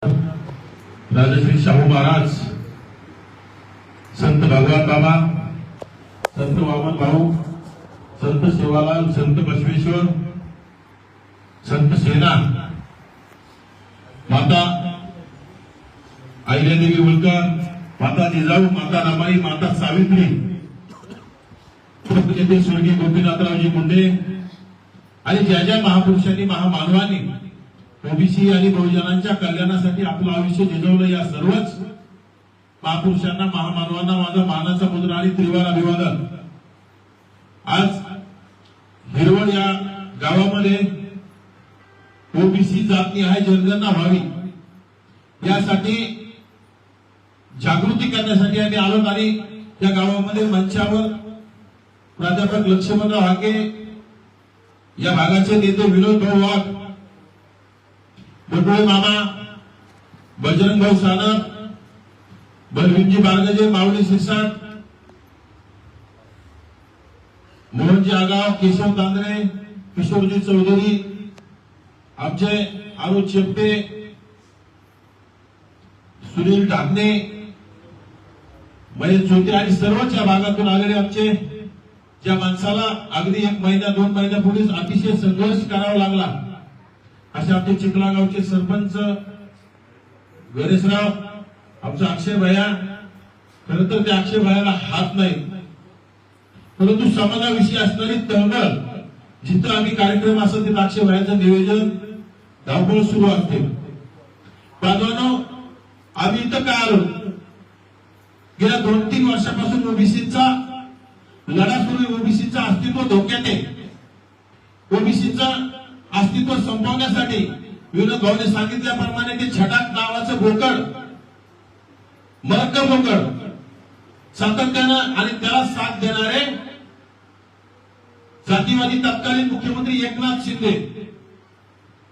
राजश्री शाहू महाराज, संत भगवान बाबा, संत वामन भाऊ, संत सेवालाल, संत बसवेश्वर, संत सेना, माता अहिल्यादेवी होळकर, माता जिजाऊ, माता रमाई, माता सावित्री, नेते स्वर्गीय गोपीनाथरावजी मुंडे आणि ज्या ज्या महापुरुषांनी महामानवांनी ओबीसी आणि बहुजनांच्या कल्याणासाठी आपलं आयुष्य झिजवलं, या सर्वच महापुरुषांना महामानवांना माझा मानाचा मुद्रा आणि त्रिवार अभिवादन। आज हिरवळ या गावामध्ये ओबीसी जातनिहाय जनगणना व्हावी यासाठी जागृती करण्यासाठी आम्ही आलो आणि या गावामध्ये मंचावर प्राध्यापक लक्ष्मणराव हाके, या भागाचे नेते विनोद भाऊ वाघ, बटुळे मामा, बजरंग भाऊ सानप, बलविनजी बारगजे, माऊली सिरसाट, मोहनजी आगाव, केशव तांदरे, किशोरजी चौधरी, आमचे आरुष चेपटे, सुनील ढाकणे, महेश जोते आणि सर्वच या भागातून आलेले आमचे, ज्या माणसाला अगदी 1 महिना 2 महिन्यापूर्वीच अतिशय संघर्ष करावा लागला असे आमचे चिखला गावचे सरपंच गणेशराव, आमचा अक्षय भैया। खरं तर त्या अक्षय भैयाला हात नाही, परंतु समाजाविषयी असणारी तळमळ, जिथं आम्ही कार्यक्रम असतो तिथं अक्षय भैयाचं नियोजन धावपळ सुरू असते। बांधवांनो, आम्ही इथं काय आलो, गेल्या 2-3 वर्षापासून ओबीसीचा लढा सुरू आहे। ओबीसीचं अस्तित्व धोक्यात आहे। ओबीसीचं अस्तित्व संपवण्यासाठी विनोद भाऊने सांगितल्याप्रमाणे ते छटाक नावाचं बोकड, मरक बोकड सातत्यानं आणि त्याला साथ देणारे जातीवादी तत्कालीन मुख्यमंत्री एकनाथ शिंदे,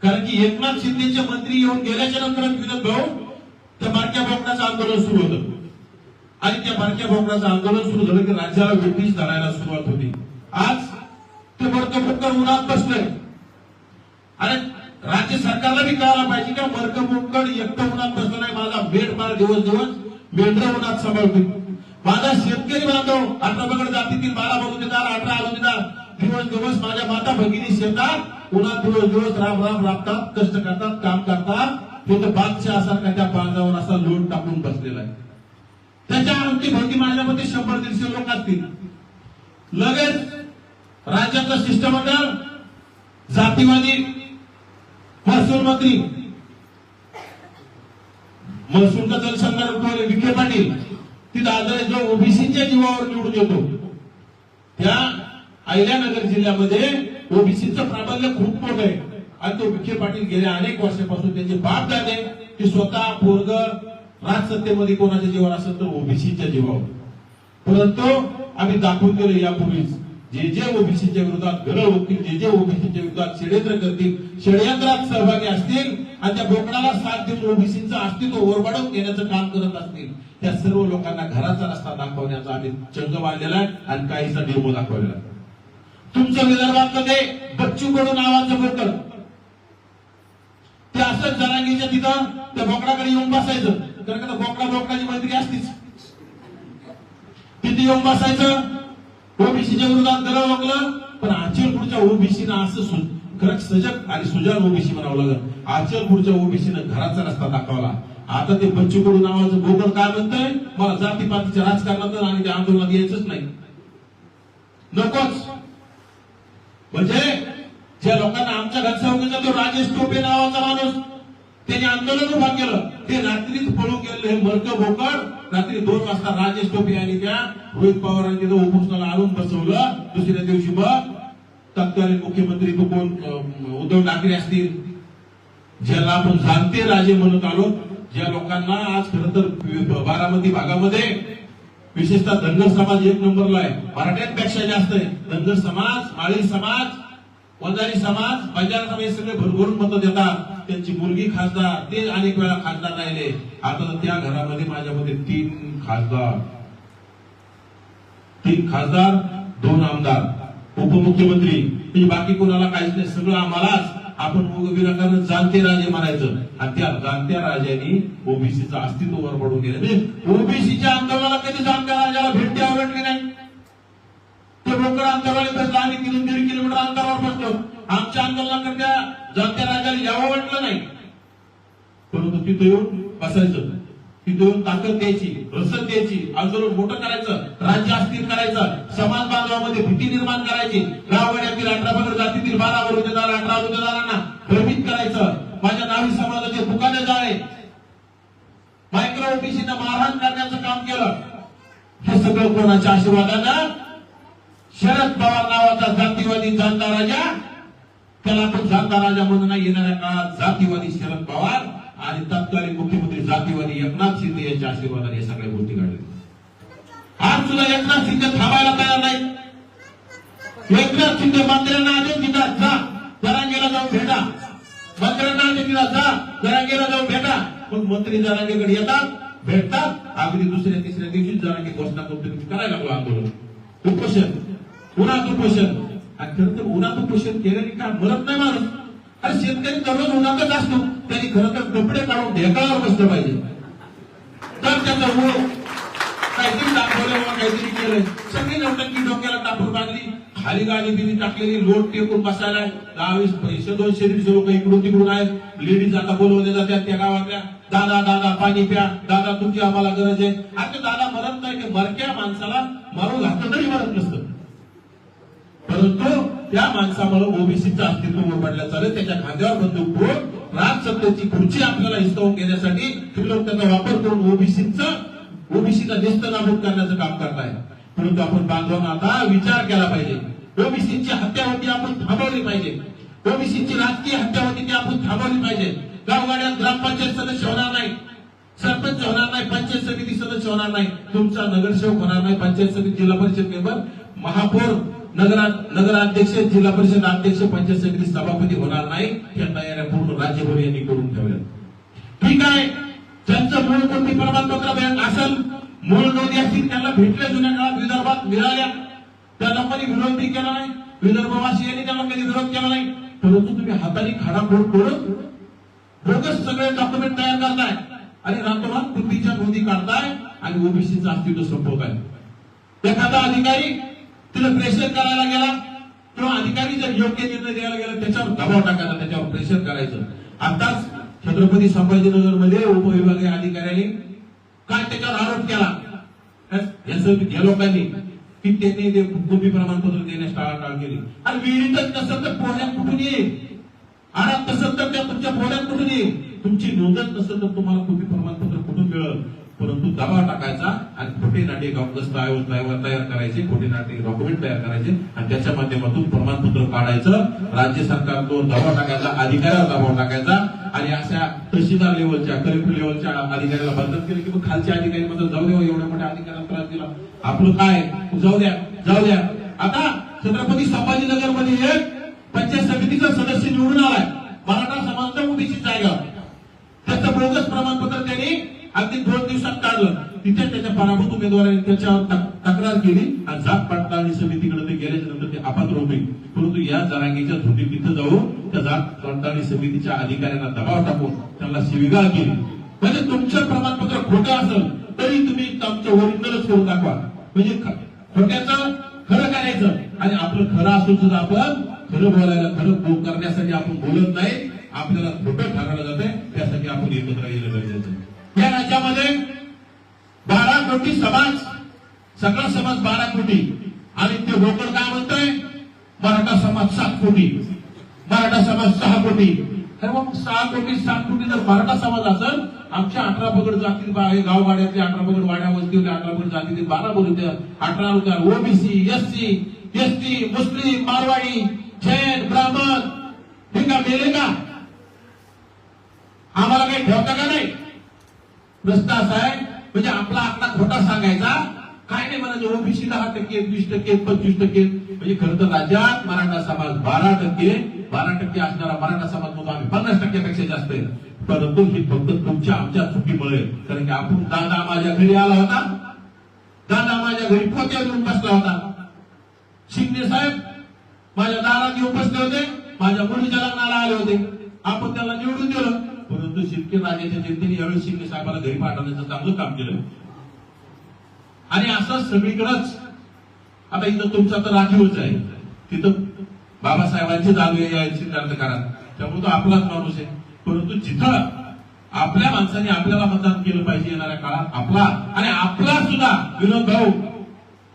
कारण की एकनाथ शिंदेचे मंत्री येऊन गेल्याच्या नंतर विनोद भाऊ त्या बारक्या बोकडाचं आंदोलन सुरू होतं आणि त्या बारक्या बोकडाचं आंदोलन सुरू झालं की राज्याला वेठीस धरायला सुरुवात होती। आज ते मरकं बोकड उन्हात बसलंय आणि राज्य सरकारला बी कळायला पाहिजे की मरकं बोकड एकटं उन्हात बसलं नाही, माझा मेंढपाळ दिवस मेंढर उन्हात सांभाळतो, माझा शेतकरी बांधव 18 बगड जातीतील 12 बघू देणार, 18 आणून देणार, दिवस माझ्या माता भगिनी शेतात उन्हात दिवस राब राबतात, कष्ट करतात, काम करतात, तिथं बादशाह सारखा त्या बांधावर असा लोट टाकून बसलेला आहे। त्याच्या अवती भोवती माझ्या मते 100-150 लोक असतील। लगेच राज्याचं शिष्टमंडळ, जातीवादी महसूल मंत्री, महसूलचा जलसंधारण विखे पाटील, तिथं आदर जो ओबीसीच्या जीवावर निवडून येतो, त्या अहिल्यानगर जिल्ह्यामध्ये ओबीसीचं प्राबल्य खूप मोठं आहे आणि तो विखे पाटील गेल्या अनेक वर्षापासून त्यांचे बाप दादे ते स्वतः पोरग राजसत्तेमध्ये कोणाच्या जीवावर असेल तर ओबीसीच्या जीवावर। परंतु आम्ही दाखवून दिलं यापूर्वीच, जे जे ओबीसीच्या विरोधात गरळ होतील, जे जे ओबीसीच्या विरोधात षडयंत्र करतील, षडयंत्रात सहभागी असतील आणि त्या बोकडाला साथ देऊन ओबीसीचं अस्तित्व ओरबाडून घेण्याचं काम करत असतील, त्या सर्व लोकांना घराचा रस्ता दाखवण्याचा आम्ही चंग बांधलेला आहे आणि काहीसा डेमो दाखवलेला आहे। तुमचं विदर्भातमध्ये बच्चू कडू नावाचं बोकड, ते असंच जरांगीच्या तिथं त्या बोकडाकडे येऊन बसायचं, कारण का बोकडाची मैत्री असतीच, तिथे येऊन बसायचं, ओबीसीच्या विरोधात गरळ ओकलं, पण आचलपूरच्या ओबीसीनं असं खरंच सजग आणि सुजाण ओबीसी म्हणावं लागलं, आचलपूरच्या ओबीसीनं घराचा रस्ता दाखवला। आता ते बच्चू कडू नावाचं बोकड काय म्हणतंय, मला जातीपातीच्या राजकारणात आणि त्या आंदोलनात यायचंच नाही, नकोच। म्हणजे ज्या लोकांना आमच्या घरचा तो राजेश टोपे नावाचा माणूस, त्याने आंदोलन उभा केलं, ते रात्रीच पळून गेले हे मरकं बोकड। रात्री 2 वाजता राजेश टोपे आणि त्या रोहित पवारांनी तिथं उपोषणाला आणून बसवलं। दुसऱ्या दिवशी मग तत्कालीन मुख्यमंत्री तो कोण उद्धव ठाकरे असतील, ज्याला आपण जाणते राजे म्हणत आलो, ज्या लोकांना आज खरं तर बारामती भागामध्ये विशेषतः धनगर समाज 1 नंबरला आहे, मराठ्यांपेक्षा जास्त आहे। धनगर समाज, माळी समाज, वंजारी समाज, बंजारा समाज सगळे भरभरून मतं देतात, त्यांची मुलगी खासदार, ते अनेक वेळा खासदार राहिले। आता त्या घरामध्ये माझ्यामध्ये 3 खासदार, 2 आमदार, उपमुख्यमंत्री, बाकी कोणाला काहीच नाही, सगळं आम्हालाच आपण विनाकारण जाणते राजे म्हणायचं आणि त्या जाणत्या राजांनी ओबीसीचं अस्तित्व वर पडून गेलं. म्हणजे ओबीसीच्या आंदोलनाला कधी जाणत्या राजाला भेट द्यावी वाटली नाही. ते भोकर अंतरावर बसला, आम्ही 3-3.5 किलोमीटर अंतरावर बसलो. आमच्या आंदोलनाकरता जाणत्या राजाला यावं वाटलं नाही, परंतु तिथं येऊन बसायचं, तिथं येऊन ताकद द्यायची, रसद द्यायची, आंदोलन मोठं करायचं, राज्य अस्थिर करायचं, समाज बांधवामध्ये भीती निर्माण करायची, गाववाड्यातील 18 पगड जातीतील 12 बलुतेदार 18 बलुतेदारांना भ्रमित करायचं, माझ्या नावी समाजाचे दुकाने जाळे, मायक्रो ओबीसीना मारहाण करण्याचं काम केलं. हे सगळं कोणाच्या आशीर्वादानं? शरद पवार नावाचा जातीवादी जाणता राजा, त्याला आपण जाणता राजा म्हणून नाही, येणाऱ्या काळात जातीवादी शरद पवार आणि तत्कालीन मुख्यमंत्री जातीवादी एकनाथ शिंदे यांच्या आशीर्वादाने या सगळ्या गोष्टी घडल्या. आज सुद्धा एकनाथ शिंदे थांबायला तयार नाही. एकनाथ शिंदे मंत्र्यांना आदेश देतात, जा जरांगेला जाऊन भेटा, मंत्र्यांना आदेश देतात, जा जरांगेला जाऊन भेटा. पण मंत्री जरांगेकडे येतात, भेटतात, अगदी दुसऱ्या तिसऱ्या दिवशी जरांगे घोषणा करतो करायला लागलो आंदोलन, उपोषण, उन्हात उपोषण. आणि खरं तर उन्हात उपोषण केल्याने काय मरत नाही माणूस. अरे शेतकरी दररोज उन्हातच असतो, त्यांनी खरं तर कपडे काढून ढेकळावर बसलं पाहिजे, तर त्याचा मूळ काहीतरी दाखवलं, काहीतरी केलंय. सगळी नौटंकी डोक्याला टाकून बांधली, खाली गाडी बिनी टाकलेली, लोट टेकून बसायला 200-250 लोक इकडून तिकडून आहेत. लेडीज आता बोलवले जातात त्या गावातल्या, दादा दादा पाणी प्या, दादा तुमची आम्हाला गरज आहे. आता दादा मरत नाही, की मरक्या माणसाला मारून घातलं तरी मरत नसतं, परंतु त्या माणसामुळे ओबीसीचं अस्तित्व पडल्या चालत, त्याच्या खांद्यावर बंदूक ठेवून राजसत्तेची खुर्ची आपल्याला हिसकावून घेण्यासाठी हे लोक त्याचा वापर करून ओबीसीचा नेस्तनाबूत करण्याचं काम करताय. परंतु आपण बांधवांना आता विचार केला पाहिजे. ओबीसीची हत्या होती, आपण थांबवली पाहिजे. ओबीसीची राजकीय हत्या होती, ती आपण थांबवली पाहिजे. गावगाड्यात ग्रामपंचायत सदस्य होणार नाही, सरपंच होणार नाही, पंचायत समिती सदस्य होणार नाही, तुमचा नगरसेवक होणार नाही, पंचायत समिती जिल्हा परिषद मेंबर, महापौर, नगराध्यक्ष, जिल्हा परिषद अध्यक्ष, पंचायत समिती सभापती होणार नाही. या तयाऱ्या पूर्ण राज्यभर यांनी करून ठेवल्या. ठीक आहे, ज्यांचं मूळ कोणती प्रमाणपत्र बँक असेल, मूळ नोंदी असतील, त्यांना भेटल्या जुन्या काळात विदर्भात मिळाल्या, त्यांना कधी विरोध केला नाही. विदर्भवासी यांनी त्यांना कधी विरोध केला नाही. परंतु तुम्ही हाताने खाडाखोड करून बोगस सगळे डॉक्युमेंट तयार करताय आणि रातोरात पूर्वीच्या नोंदी काढताय आणि ओबीसीचं अस्तित्व संपवताय. एखादा अधिकारी तिला प्रेशर करायला गेला किंवा अधिकारी जर योग्य निर्णय द्यायला गेला, त्याच्यावर दबाव टाकायचा, त्याच्यावर प्रेशर करायचं. आताच छत्रपती संभाजीनगर मध्ये उपविभागीय अधिकाऱ्यांनी काय त्याच्यावर आरोप केला या लोकांनी की त्यांनी ते भूमी प्रमाणपत्र देण्यास टाळाटाळ केली. आणि विहिरीतच नसेल तर पोहण्यात कुठून येईल, आडात नसेल तर त्या तुमच्या पोहण्यात कुठून येईल, तुमची नोंदच नसेल तर तुम्हाला भूमी प्रमाणपत्र कुठून मिळेल. परंतु दबाव टाकायचा आणि खोटे नाटे तयार करायचे, खोटे नाटे डॉक्युमेंट तयार करायचे आणि त्याच्या माध्यमातून प्रमाणपत्र काढायचं. राज्य सरकारवर दबाव टाकायचा, अधिकाऱ्यावर दबाव टाकायचा आणि अशा तहसीलदार लेवलच्या, कलेक्टर लेवलच्या अधिकाऱ्याला बंधन केलं की मग खालच्या अधिकारी मध्ये जाऊ द्या, एवढ्या मोठ्या अधिकाऱ्याला त्रास दिला, आपलं काय जाऊ द्या. आता छत्रपती संभाजीनगर मध्ये एक पंचायत समितीचा सदस्य निवडून आलाय, मराठा समाजाचा ओबीसी जागा, त्याचं बोगस प्रमाणपत्र त्यांनी अगदी 2 दिवसात काढलं. तिथे त्याच्या पराभूत उमेदवारांनी त्याच्यावर तक्रार केली आणि जात पडताळणी समितीकडे ते गेल्याच्या नंतर ते अपात्र होते. परंतु या जरांगीच्या झोटीत तिथं जाऊन त्या जात पडताळणी समितीच्या अधिकाऱ्यांना दबाव टाकून त्यांना शिवीगाळ केली. म्हणजे तुमचं प्रमाणपत्र खोटं असेल तरी तुम्ही तुमचं ओरिजिनलच करून दाखवा. म्हणजे खोट्याचं खरं करायचं आणि आपलं खरं असून सुद्धा आपण खरं बोलायला, खरं करण्यासाठी आपण बोलत नाही, आपल्याला खोटं ठरवलं जातंय, त्यासाठी आपण एकत्र येणं गरजेचं आहे. या राज्यामध्ये 12 कोटी समाज, सगळा समाज 12 कोटी आणि ते भोकर काय म्हणतोय, मराठा समाज 7 कोटी, मराठा समाज 6 कोटी. तर मग 6 कोटी 7 कोटी जर मराठा समाज असेल, आमच्या 18 पगड जातील गाववाड्यातले 18 पगड वाड्या वस्तीवले 18 पगड जातील 12 बोलते 18 होत्या. ओबीसी, एससी, एसटी, मुस्लिम, मारवाडी, जैन, ब्राह्मण हे का मेले का? आम्हाला काही ठेवता का नाही? प्रश्न असा आहे. म्हणजे आपला आकडा खोटा सांगायचा, काय नाही म्हणायचं ओबीसी 10%, 20%, 25%. म्हणजे खरं तर राज्यात मराठा समाज 12% असणारा मराठा समाज म्हणून आम्ही 50% पेक्षा जास्त आहे. परंतु ही फक्त तुमच्या आमच्या चुकीमुळे. कारण की आपण दादा माझ्या घरी आला होता, दादा माझ्या घरी पोत्यावर येऊन बसला होता, शिंदे साहेब माझ्या दारात येऊन बसले होते, माझ्या मुलीच्या लग्नाला आले होते, आपण त्याला निवडून दिलं. परंतु शिर्के राजाच्या जनतेने यावेळी शिंदे साहेबाला घरी पाठवण्याचं चांगलं काम केलं. आणि असं सगळीकडेच आता इथं तुमचा तर राखीवच आहे, तिथं बाबासाहेबांची चालू आहे या सिद्धांतकारात, त्यामुळे तो आपलाच माणूस आहे. परंतु जिथं आपल्या माणसाने आपल्याला मतदान केलं पाहिजे येणाऱ्या काळात आपला आणि आपला सुद्धा विनोद भाऊ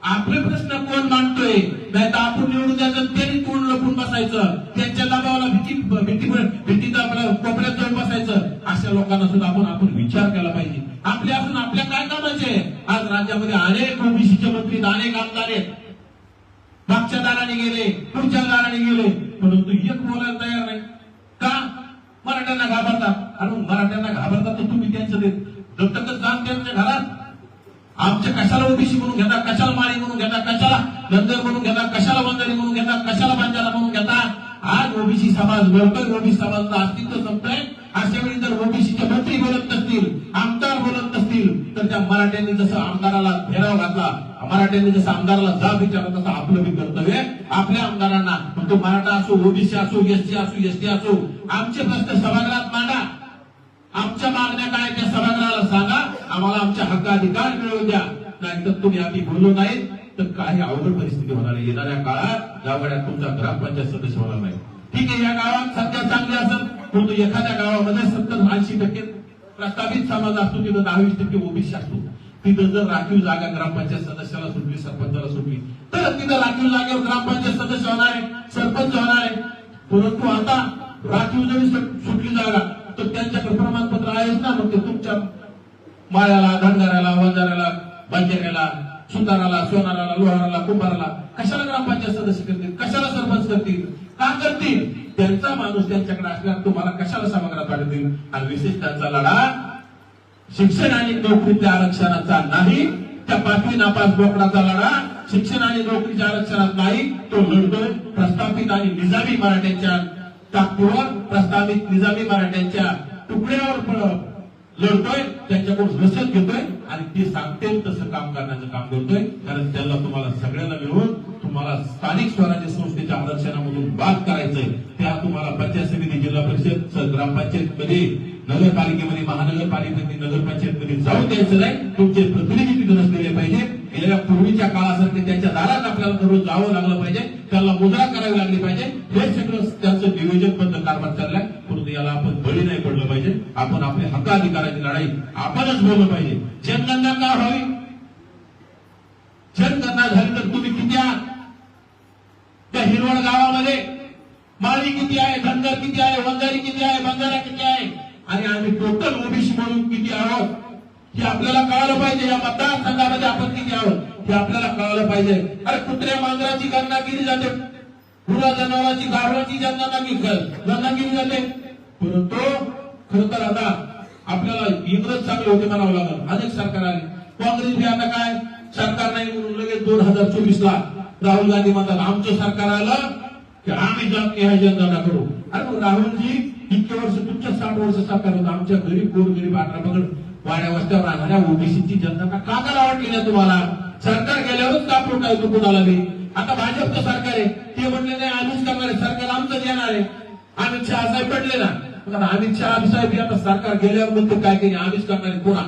आपले प्रश्न कोण मांडतोय, नाही तर आपण निवडून द्यायचं त्यांनी कोण लपून बसायचं, त्यांच्या दबावाला भीतीचा आपल्या कोपऱ्यात जाऊन बसायचं, अशा लोकांना सुद्धा आपण विचार केला पाहिजे. आपल्या असून आपल्या काय कामाचे. आज राज्यामध्ये अनेक ओबीसीचे मंत्री अनेक आमदार आहेत, मागच्या दाराने गेले पुढच्या दाराने गेले, परंतु एक बोलायला तयार नाही. का? मराठ्यांना घाबरतात. आणि मराठ्यांना घाबरतात तर तुम्ही त्यांचं दत्तकच जाण त्यांच्या घरात. आमच्या कशाला ओबीसी म्हणून घेता, कशाला माळी म्हणून घेता, कशाला नंदर म्हणून घेता, कशाला वंजारी म्हणून घेता, कशाला बंजारा म्हणून घेता. आज ओबीसी समाज बोलतोय, ओबीसी समाजाचं अस्तित्व संपतंय. अशा वेळी जर ओबीसीचे मंत्री बोलत नसतील, आमदार बोलत नसतील, तर त्या मराठ्यांनी जसं आमदाराला घेराव घातला, मराठ्यांनी जसं आमदाराला जाब विचारला, तसं आपलं बी कर्तव्य आपल्या आमदारांना, तो मराठा असो, ओबीसी असो, एससी असो, एसटी असो, आमचे प्रश्न सभागृहात मांडा. आमच्या मागण्या काय त्या सभागृहाला सांगा, आम्हाला आमच्या हक्क अधिकार मिळवून द्या. नाहीतर तुम्ही आधी बोललो नाही तर काही अवघड परिस्थिती होणार आहे. येणाऱ्या काळात गावगाड्यात तुमचा ग्रामपंचायत सदस्य होणार नाही. ठीक आहे, या गावात सध्या चांगले असेल, परंतु एखाद्या गावामध्ये 70-80% प्रस्तावित समाज असतो, तिथं 10-20% ओबीसी असतो. तिथं जर राखीव जागा ग्रामपंचायत सदस्याला सुटली, सरपंचाला सुटली, तर तिथं राखीव जागेवर ग्रामपंचायत सदस्य होणार आहे, सरपंच होणार आहे. परंतु आता राखीव जरी सुटली जागा तर त्यांच्याकडे प्रमाणपत्र आहेच ना. मग ते तुमच्या माळ्याला, धनगराला, वंजाऱ्याला, बंजाऱ्याला, सुताराला, सोनाराला, लोहाराला, कुंभाराला कशाला ग्रामपंचायत सदस्य करतील, कशाला सरपंच करतील, का करतील? त्यांचा माणूस त्यांच्याकडे असल्यावर तुम्हाला कशाला सभागृहात पाठवतील. आणि विशेष त्यांचा लढा शिक्षण आणि नोकरीच्या आरक्षणाचा नाही, त्या 5वी नापास बोकडाचा लढा शिक्षण आणि नोकरीच्या आरक्षणात नाही, तो लढतोय प्रस्थापित आणि निजामी मराठ्यांच्या ताकदीवर, प्रस्तावित निजामी मराठ्यांच्या तुकड्यावर लढतोय, त्यांच्याकडून रसद घेतोय आणि ते सांगतील तसं काम करण्याचं काम करतोय. कारण त्याला तुम्हाला सगळ्यांना मिळून तुम्हाला स्थानिक स्वराज्य संस्थेच्या आरक्षणामधून बाद करायचंय. त्या तुम्हाला पंचायत समिती, जिल्हा परिषद, ग्रामपंचायत मध्ये, नगरपालिकेमध्ये, महानगरपालिकेमध्ये, नगरपंचायतमध्ये जाऊन द्यायचं नाही. तुमचे प्रतिनिधी तिथे नसलेले पाहिजे. गेल्या पूर्वीच्या काळासारखे त्यांच्या दारात आपल्याला दररोज जावं लागलं पाहिजे, त्याला मुद्रा करावी लागली पाहिजे. हे सगळं त्यांचं नियोजनबद्ध कारभार चाललाय. परंतु याला आपण बळी नाही पडलं पाहिजे. आपण आपले हक्क अधिकाराची लढाई आपणच बोललं पाहिजे. जनगणना का व्हावी? जनगणना झाली तर तुम्ही किती आहात? त्या हिरवळ गावामध्ये माळी किती आहे, धनगर किती आहे, वंजारी किती आहे, बंजारा किती आहे, आणि आम्ही टोटल ओबीसी म्हणून किती आहोत हे आपल्याला कळालं पाहिजे. या मतदारसंघामध्ये आपण किती आहोत हे आपल्याला कळालं पाहिजे. अरे कुत्र्या मांजराची गणना केली जाते, गुरा जनावरांची, गाढवाची गणना केली जाते. परंतु खर तर आता आपल्याला इंग्रज चांगले होते म्हणावं लागलं. अनेक सरकार आले, काँग्रेस बी आता काय सरकार नाही म्हणून लगेच 2024 ला राहुल गांधी म्हणतात आमचं सरकार आलं की आम्ही जात जनगणना करू. अरे राहुलजी, इतके वर्ष तुमच्या 60 वर्ष सरकार होतं, आमच्या गरीब गोरगरीब आडरापगड वाड्या वस्त्यावर राहणाऱ्या ओबीसीची जनगणना का करा वाटली ना तुम्हाला? सरकार गेल्यावरच का पोट आहे तो कुणाला बी. आता भाजपचं सरकार आहे, ते म्हणले नाही आम्हीच करणार आहे, सरकार आमचं येणार आहे. अमित शहा साहेब पडले ना, अमित शहा साहेब आता सरकार गेल्यावर म्हणते काय केली, आम्हीच करणार आहे. पुन्हा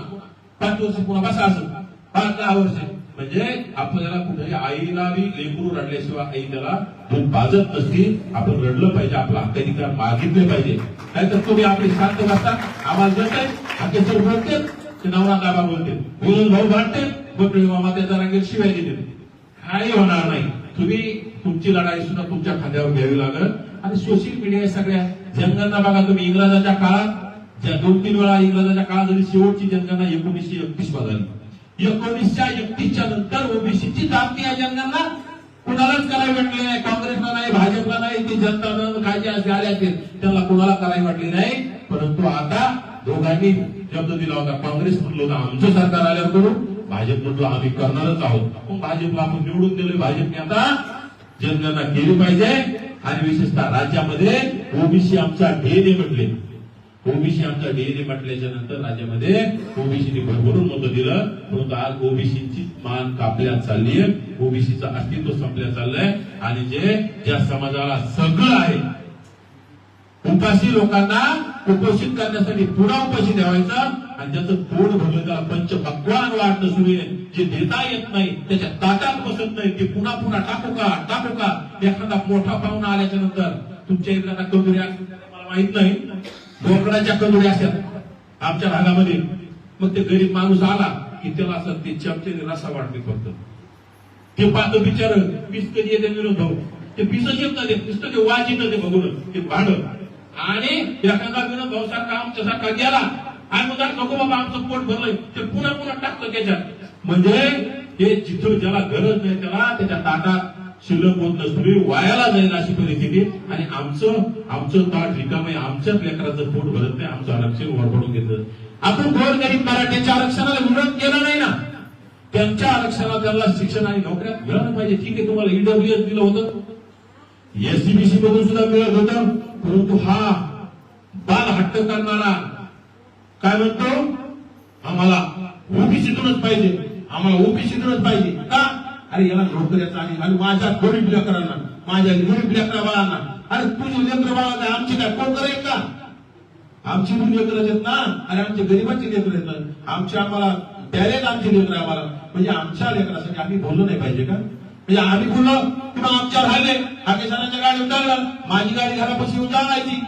5 वर्ष पुन्हा बसा असं 5-10 वर्ष. म्हणजे आपल्याला कुठे आईला बी लेकरू रडल्याशिवाय आई त्याला दूध पाजत नसती. आपण रडलं पाहिजे, आपला हक्काधिकार मागितले पाहिजे. नाहीतर तुम्ही आपली शांत बसता, आवाज देते, हाकेश्वर बोलते, नवरा दाबा बोलते, विनोद भाऊ भांडते, बकरी मामा त्याचा रंगेल शिवाय देते. काही होणार नाही. तुम्ही तुमची लढाई सुद्धा तुमच्या खांद्यावर घ्यावी लागेल. आणि सोशल मीडिया सगळ्या जनगणना बघा तुम्ही, इंग्रजाच्या काळात ज्या 2-3 वेळा इंग्रजाच्या काळात जरी शेवटची जनगणना 1931 झाली. 1931च्या नंतर ओबीसीची जाती या जनगणना कुणालाच करावी वाटली नाही. काँग्रेसला नाही, भाजपला नाही, ते जनता काय जे आले असतील त्यांना कुणाला करावी वाटली नाही. परंतु आता दोघांनी शब्द दिला होता. काँग्रेस म्हणलं होतं आमचं सरकार आल्यावर करू, भाजप म्हणतो आम्ही करणारच आहोत. मग भाजपला आपण निवडून दिले, भाजपने आता जनगणना केली पाहिजे. आणि विशेषतः राज्यामध्ये ओबीसी आमचा डीएनए म्हटले, ओबीसी आमचा डीएनए म्हटल्याच्या नंतर राज्यामध्ये ओबीसीने भरभरून मतं दिलं. परंतु आज ओबीसीची मान कापल्यात चालली आहे, ओबीसीचं अस्तित्व संपल्यात चाललंय. आणि ज्या समाजाला सगळं आहे उपाशी लोकांना उपोषित करण्यासाठी पुन्हा उपाशी ठेवायचा आणि ज्याचं पोट भरलं त्याला पंच भगवान वाटणं सुरू आहे, जे देता येत नाही त्याच्या ताटात बसत नाही ते पुन्हा पुन्हा टाकू का. एखादा मोठा पाहुणा आल्याच्या नंतर तुमच्या इकडे कंदुऱ्या मला माहित नाही, बोकडाच्या कंदुऱ्या असतात आमच्या भागामध्ये. मग ते गरीब माणूस आला की त्याला असं ते चमचेने रसा वाटते फक्त. ते पाहतो बिचार पीस कधी येते विनोद भाऊ, ते पीसच येत नाही, नुसतं ते वाज येतं ते बघून ते भांड. आणि एखादा विनोद भाऊ सारखा आमच्यासारखा गेला आणि मग नको बाबा आमचं पोट भरलंय ते पुन्हा पुन्हा टाकतो त्याच्यात. म्हणजे ते जिथं ज्याला गरज नाही त्याला त्याच्या ताटात शिल्लक होत नसली वायाला जाईल अशी परिस्थिती. आणि आमचं ताट रिकाम आहे, आमच्याच लेकराचं पोट भरत नाही, आमचं आरक्षण वरपडून घेतलं. आपण गोरगरीब मराठ्यांच्या आरक्षणाला विरोध केला नाही ना, त्यांच्या आरक्षणाला त्यांना शिक्षण आणि नोकऱ्या मिळालं पाहिजे. ठीक आहे, तुम्हाला ईडब्ल्यूएस दिलं होतं, एससीबीसी मधून सुद्धा मिळत होतं, परंतु हा बाल हट्ट करणारा काय म्हणतो आम्हाला ओबीसीतूनच पाहिजे, आम्हाला ओबीसीतूनच पाहिजे का. अरे याला नोकऱ्याचा आणि माझ्या गरीब लेकरांना, माझ्या गरीब लेकरा बाळांना, अरे तुझी लेकर बाळा आमची काय कोकर आहे का. आमची पण लेकर आहेत ना, अरे आमच्या गरीबाची लेकर आहेत, आमची आम्हाला त्यावेळेस आमची लेकर आम्हाला, म्हणजे आमच्या लेकरासाठी आम्ही बोललो नाही पाहिजे का. म्हणजे आम्ही बोललो किंवा आमच्या राहिले पाकिस्तानाच्या गाडी उतरलं, माझी गाडी घरापाशी येऊन जायची,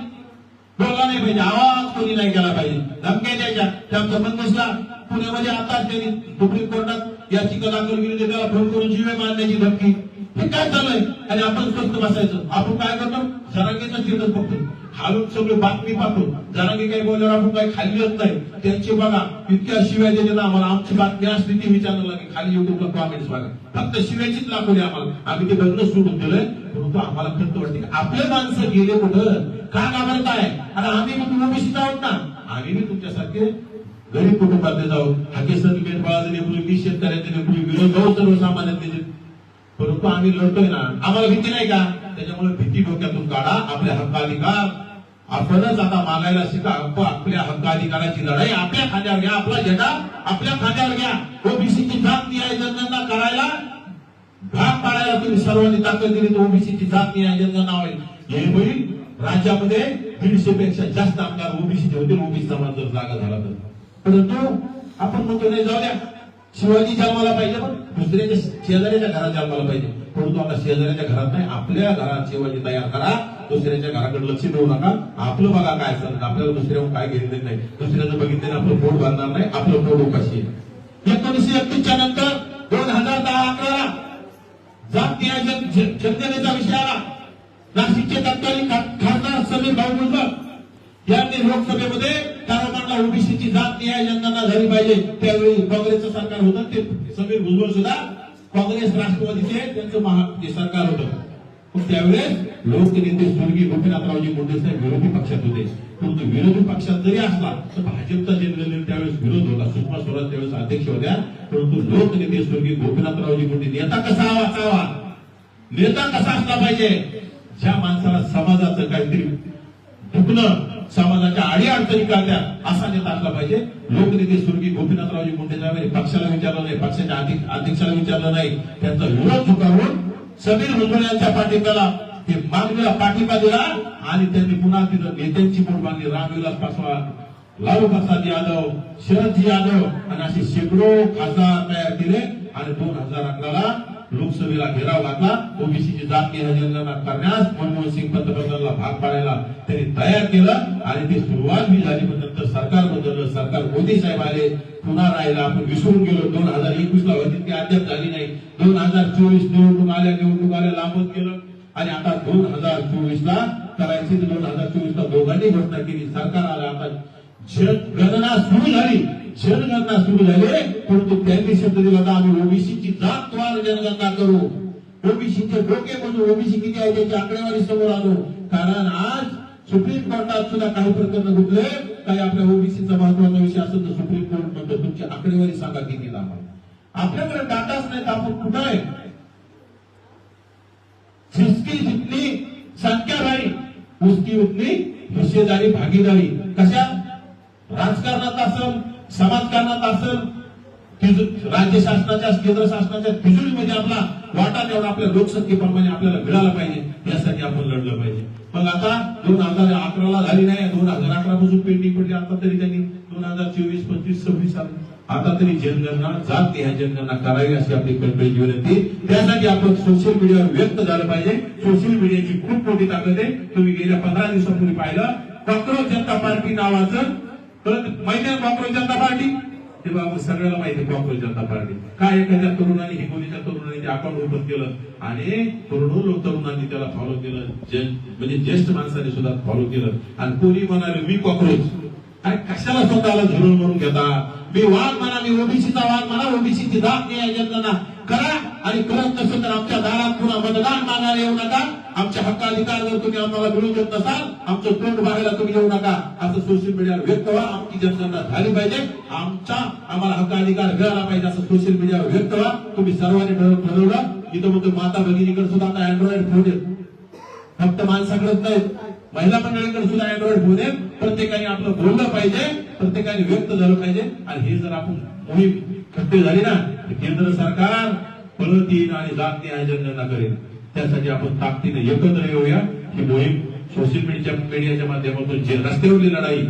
बोलला नाही पाहिजे, आवाज कोणी नाही केला पाहिजे. धमक्या द्यायच्या त्यांचा बंद नसला. पुण्यामध्ये आताच त्यांनी सुप्रीम कोर्टात याचिका दाखल केली, त्याला फोन करून जीवे मारण्याची धमकी. हे काय चाललंय. आणि आपण स्वस्त बसायचं. आपण काय करतो, जरांगेचा चिरत बघतो, हालून सगळे बातमी पाहतो. जरांगे काही बोलल्यावर आपण काही खाली येत नाही. त्यांची बघा इतक्या शिव्या देतात आम्हाला, आमची बातमी असली ती विचारलं की खाली युट्यूबला कॉमेंट्स बघा, फक्त शिव्याचीच दाखवली आम्हाला. आम्ही ते बघणं सोडून दिलंय, परंतु आम्हाला खंत वाटते की आपले माणसं गेले कुठं, का घाबरताय. आणि आम्ही पण ओबीसीत आहोत ना, आम्ही बी तुमच्यासारखे गरीब कुटुंबातले जाऊ. हाके सर्टिफिकेट बाळाचं लेकरू, मी शेतकऱ्याचे लेकरू, विरोध भाऊ सर्वसामान्यातले, परंतु आम्ही लढतोय ना, आम्हाला भीती नाही का. त्याच्यामुळे भीती डोक्यातून काढा. आपल्या हक्काधिकार आपणच आता मागायला शिका. आपल्या हक्काधिकाराची लढाई आपल्या खांद्यावर घ्या, आपला झेंडा आपल्या खांद्यावर घ्या. ओबीसीची जात न्याय जनगणना करायला भाग पाडायला तुम्ही सर्वांनी ताकद दिली तर ओबीसीची जात न्याय जनगणना होईल. हे होईल. राज्यामध्ये 150 पेक्षा जास्त आमदार ओबीसीचे होतील, ओबीसी समाज जर जागा झाला तर. परंतु आपण म्हणतो नाही जाऊ द्या, शिवाजी जन्माला पाहिजे पण दुसऱ्याच्या शेजाऱ्याच्या घरात जन्माला पाहिजे. परंतु आता शेजाऱ्याच्या घरात नाही, आपल्या घरात शिवाजी तयार करा. दुसऱ्याच्या घराकडे लक्ष देऊ नका. आपलं बघा काय असेल, आपल्याला दुसऱ्यावर काय घेतलं नाही. दुसऱ्याचं बघितलं आपलं पोट भरणार नाही, आपलं पोट उपाशी आहे. 1931 नंतर 2010-11 जात न्याय जनगणनेचा विषय आला. नाशिकचे तत्कालीन खासदार समीर भाऊ भुजबळ यांनी लोकसभेमध्ये ठराव ओबीसीची जात न्याय जनगणना झाली पाहिजे. त्यावेळी काँग्रेसचं सरकार होतं, ते समीर भुजबळ सुद्धा काँग्रेस राष्ट्रवादीचे त्यांचं सरकार होतं. पण त्यावेळेस लोकनेते स्वर्गीय गोपीनाथरावजी मुंडे साहेब विरोधी पक्षात होते. परंतु विरोधी पक्षात जरी असला तर भाजपचा जनगणनेला त्यावेळेस विरोध होता. सुषमा स्वराज त्यावेळेस अध्यक्ष होत्या. परंतु लोकनेते स्वर्गीय गोपीनाथरावजी मुंडे नेता कसा असावा, नेता कसा असला पाहिजे, ज्या माणसाला समाजाचं काहीतरी दुखणं, समाजाच्या आडी अडचणी काढल्या असा नेता असला पाहिजे. लोकनेते स्वर्गीय गोपीनाथरावजी मुंडे साहेबांनी पक्षाला विचारलं नाही, पक्षाच्या अध्यक्षाला विचारलं नाही, त्यांचा विरोध झुगारून समीर भुजबळ यांच्या पाठिंब्याला ते मागणीला पाठिंबा दिला. आणि त्यांनी पुन्हा तिथं नेत्यांची बोट बांधली. रामविलास पासवान, लालू प्रसाद यादव, शरदजी यादव आणि असे शेकडो खासदार तयार केले. आणि 2011ला लोकसभेला घेराव घातला. ओबीसीची जात न्याय जनगणना करण्यास मनमोहन सिंग पंतप्रधानांना भाग पाडायला त्यांनी तयार केलं. आणि ती सुरुवात ही झाली. पण नंतर सरकार बदललं, सरकार मोदी साहेब आले, पुन्हा राहिला, आपण विसरून गेलो. 2021ला होती ती अद्याप झाली नाही. 2024 निवडणूक आल्या लांबत गेलं. आणि आता 2024ला करायची, 2024ला दोघांनी घोषणा केली, सरकार आलं. आता जनगणना सुरू झाली, परंतु त्यांनी शब्द दिला होता आम्ही ओबीसीची जातवार जनगणना करू. ओबीसीचे डोके म्हणून ओबीसी किती आहे त्याची आकडेवारी समोर आणू. कारण आज सुप्रीम कोर्टात सुद्धा काही प्रकरण घुसले, काही आपल्या ओबीसीचा महत्वाचा विषय असेल तर सुप्रीम कोर्ट म्हणतो तुमची आकडेवारी सांगा किती आम्हाला. आपल्याकडे डाटाच नाही, आपण कुठं आहे. जिसकी जितनी संख्या राही उसकी उतनी हिस्सेदारी भागीदारी. कशा राजकारणात असेल, समाजकारणात असेल, राज्य शासनाच्या केंद्र शासनाच्या तिजोरीमध्ये आपला वाटा तेवढा आपल्या लोकसंख्येप्रमाणे आपल्याला मिळाला पाहिजे यासाठी आपण लढलं पाहिजे. मग आता 2011ला झाली नाही, 2011 पासून पेंडिंग पडली, आता तरी त्यांनी 2024, 25, 26 आले. आता तरी जनगणना जात ह्या जनगणना करावी अशी आपली कळकळीची विनंती. त्यासाठी आपण सोशल मीडियावर व्यक्त झालं पाहिजे. सोशल मीडियाची खूप मोठी ताकद आहे. तुम्ही गेल्या 15 दिवसापूर्वी पाहिलं कॉक्रोच जनता पार्टी नावाचं, माहिती आहे कॉक्रोच जनता पार्टी? ते बाबा सगळ्याला माहिती आहे कॉक्रोच जनता पार्टी काय. एखाद्या तरुणाने हिंगोलीच्या तरुणाने ते अकाउंट ओपन केलं आणि करोडो लोक तरुणांनी त्याला फॉलो केलं, म्हणजे ज्येष्ठ माणसाने सुद्धा फॉलो केलं. आणि कोणी म्हणाले मी कॉक्रोच, काय कशाला स्वतःला झुरळ म्हणून घेता? मी वाघ म्हणा, मी ओबीसीचा वाघ म्हणा, ओबीसीची दाब नाही जनगणना करा. आणि करत नसेल तर आमच्या दारात पुन्हा मतदान मागायला येऊ नका. आमच्या हक्क अधिकार जर तुम्ही आम्हाला मिळू देत नसाल, आमचं तोंड बघायला तुम्ही येऊ नका असं सोशल मीडियावर व्यक्त व्हा. आमची जनगणना झाली पाहिजे, आम्हाला हक्क अधिकार मिळाला पाहिजे असं सोशल मीडियावर व्यक्त व्हा. तुम्ही सर्वांनी ठरवलं. इथं म्हणतो माता भगिनीकडे सुद्धा आता अँड्रॉइड फोन आहेत, फक्त माणसाकडेच नाहीत, महिला मंडळीकडे सुद्धा अँड्रॉइड फोन आहेत. प्रत्येकाने आपलं बोललं पाहिजे, प्रत्येकाने व्यक्त झालं पाहिजे. आणि हे जर आपण मोहीम खट्टी झाली ना, केंद्र सरकार परत येईल आणि जात न्याय जनगणना करेल. त्यासाठी आपण ताकदीने एकत्र येऊया. ही मोहीम सोशल मीडियाच्या माध्यमातून जे रस्त्यावरली लढाई,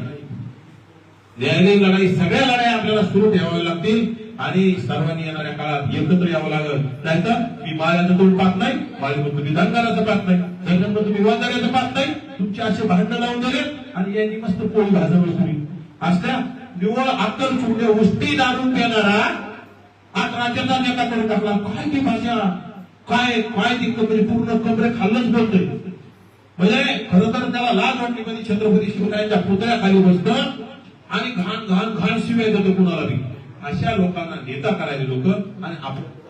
न्यायालयीन लढाई, सगळ्या लढाई आपल्याला सुरू ठेवाव्या लागतील. आणि सर्वांनी येणाऱ्या काळात एकत्र यावं लागेल. नाहीतर मी माळ्याचं तोंड पाहत नाही, माळीमध्ये तुम्ही धनगराचं पाहत नाही, धनगरमध्ये तुम्ही वाजाऱ्याचं पाहत नाही. तुमचे असे भांडणं लावून दिले आणि यांनी मस्त पोळी भाजवली तुम्ही. असल्या निवळ अक्कल चुकले उष्टी दारून देणारा आज राज्याचा नेता करून टाकला. काय ती भाषा, काय काय ती म्हणजे पूर्ण कमरे खाल्लंच बोलतोय. म्हणजे खरं तर त्याला लाज वाटली म्हणजे छत्रपती शिवरायांच्या पुतळ्याखाली बसतं आणि घाण घाण घाण शिवाय देतो कुणाला बी. अशा लोकांना नेता करायचे लोक आणि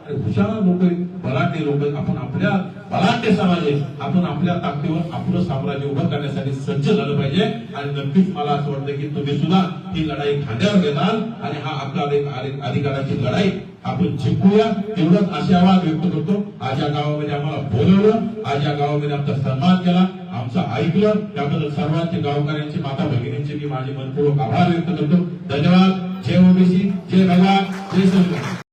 हुशार लोक, बलाढ्य लोक, आपण आपल्या बलाढ्य समाज आहे, आपण आपल्या ताकदीवर आपलं साम्राज्य उभं करण्यासाठी सज्ज झालं पाहिजे. आणि नक्कीच मला असं वाटतं की तुम्ही सुद्धा ही लढाई खांद्यावर घेताल आणि हा हक्क अधिकाराची लढाई आपण जिंकूया. तेवढंच आशावाद व्यक्त करतो. आज या गावामध्ये आम्हाला बोलवलं, आज या गावामध्ये आमचा सन्मान केला, आमचं ऐकलं, त्याबद्दल सर्वांचे गावकऱ्यांचे, माता भगिनींचे मी माझे मनपूर्वक आभार व्यक्त करतो. धन्यवाद. जय ओबीसी, जय भगवान, जय संविधान.